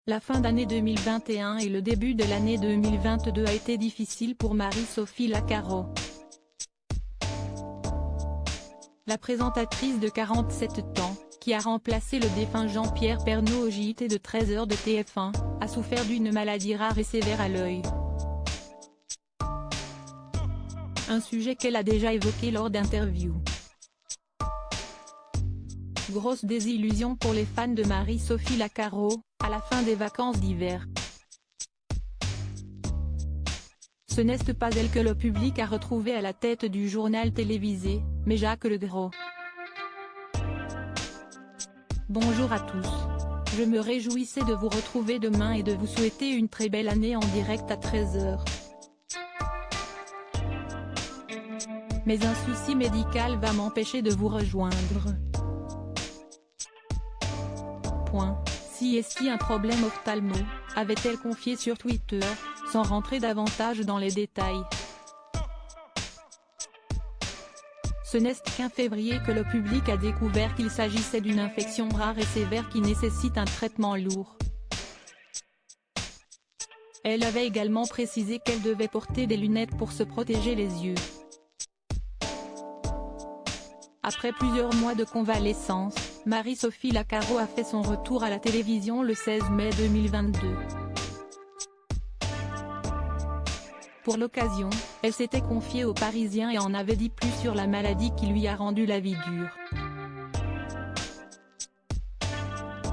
La fin d'année 2021 et le début de l'année 2022 a été difficile pour Marie-Sophie Lacaro. La présentatrice de 47 ans, qui a remplacé le défunt Jean-Pierre Pernaut au JT de 13h de TF1, a souffert d'une maladie rare et sévère à l'œil. Un sujet qu'elle a déjà évoqué lors d'interviews. Grosse désillusion pour les fans de Marie-Sophie Lacaro, à la fin des vacances d'hiver. Ce n'est pas elle que le public a retrouvée à la tête du journal télévisé, mais Jacques Legros. Bonjour à tous. Je me réjouissais de vous retrouver demain et de vous souhaiter une très belle année en direct à 13h. Mais un souci médical va m'empêcher de vous rejoindre. Si est-ce un problème ophtalmo, avait-elle confié sur Twitter, sans rentrer davantage dans les détails. Ce n'est qu'en février que le public a découvert qu'il s'agissait d'une infection rare et sévère qui nécessite un traitement lourd. Elle avait également précisé qu'elle devait porter des lunettes pour se protéger les yeux. Après plusieurs mois de convalescence, Marie-Sophie Lacaro a fait son retour à la télévision le 16 mai 2022. Pour l'occasion, elle s'était confiée aux Parisiens et en avait dit plus sur la maladie qui lui a rendu la vie dure.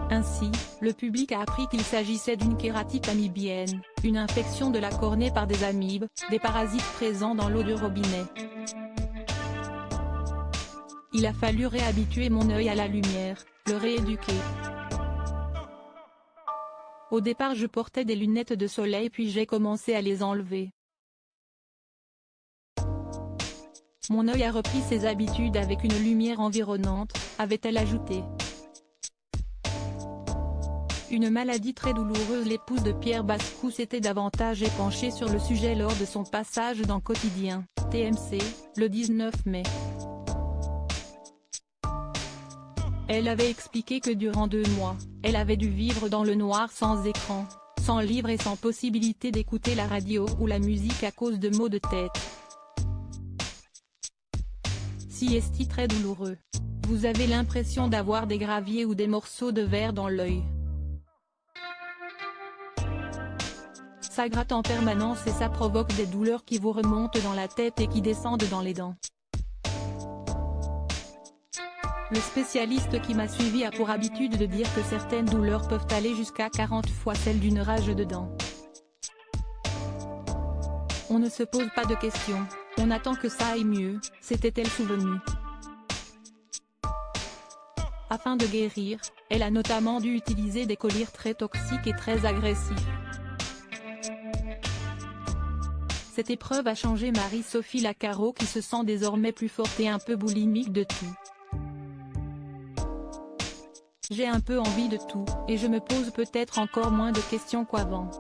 Ainsi, le public a appris qu'il s'agissait d'une kératite amibienne, une infection de la cornée par des amibes, des parasites présents dans l'eau du robinet. Il a fallu réhabituer mon œil à la lumière, le rééduquer. Au départ je portais des lunettes de soleil puis j'ai commencé à les enlever. Mon œil a repris ses habitudes avec une lumière environnante, avait-elle ajouté. Une maladie très douloureuse. L'épouse de Pierre Bascou s'était davantage épanchée sur le sujet lors de son passage dans Quotidien, TMC, le 19 mai. Elle avait expliqué que durant 2 mois, elle avait dû vivre dans le noir sans écran, sans livre et sans possibilité d'écouter la radio ou la musique à cause de maux de tête. Si est très douloureux. Vous avez l'impression d'avoir des graviers ou des morceaux de verre dans l'œil. Ça gratte en permanence et ça provoque des douleurs qui vous remontent dans la tête et qui descendent dans les dents. Le spécialiste qui m'a suivi a pour habitude de dire que certaines douleurs peuvent aller jusqu'à 40 fois celles d'une rage de dents. On ne se pose pas de questions, on attend que ça aille mieux, s'était-elle souvenue. Afin de guérir, elle a notamment dû utiliser des collyres très toxiques et très agressifs. Cette épreuve a changé Marie-Sophie Lacaro qui se sent désormais plus forte et un peu boulimique de tout. J'ai un peu envie de tout, et je me pose peut-être encore moins de questions qu'avant.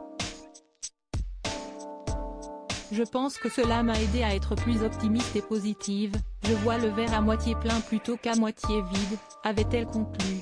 Je pense que cela m'a aidé à être plus optimiste et positive, je vois le verre à moitié plein plutôt qu'à moitié vide, avait-elle conclu.